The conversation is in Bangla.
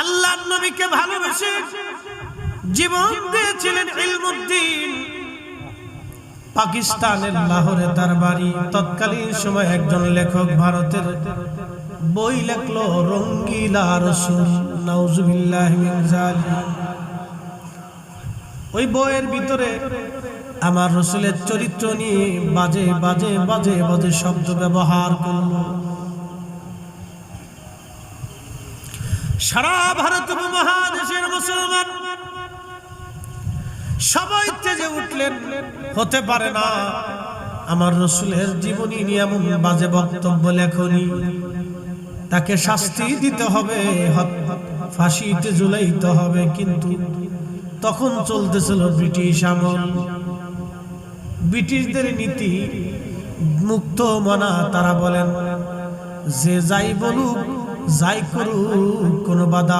আল্লাহর নবীকে ভালোবেসে জীবন দিয়েছিলেন ইলমুদ্দিন। পাকিস্তানের লাহোরে তার বাড়ি। তৎকালীন সময় একজন লেখক ভারতের বই লেখলো রঙ্গিলা রাসূল, নাউজুবিল্লাহি মিন যালিক। ওই বইয়ের ভিতরে আমার রাসূলের চরিত্র নিয়ে বাজে বাজে বাজে বাজে শব্দ ব্যবহার করলো। সারা ভারত উপমহাদেশের মুসলমান সবাই তেজে উঠলেন। হতে পারে না, আমার রাসূলের জীবনী নিয়ে এমন বাজে বক্তব্য লেখনি, তাকে শাস্তি দিতে হবে, ফাঁসিতে ঝুলাইতে হবে। কিন্তু তখন চলতেছিল ব্রিটিশ আমল, ব্রিটিশদের নীতি মুক্ত মনা। তারা বলেন যে যাই বলুক যাই করুক কোনো বাধা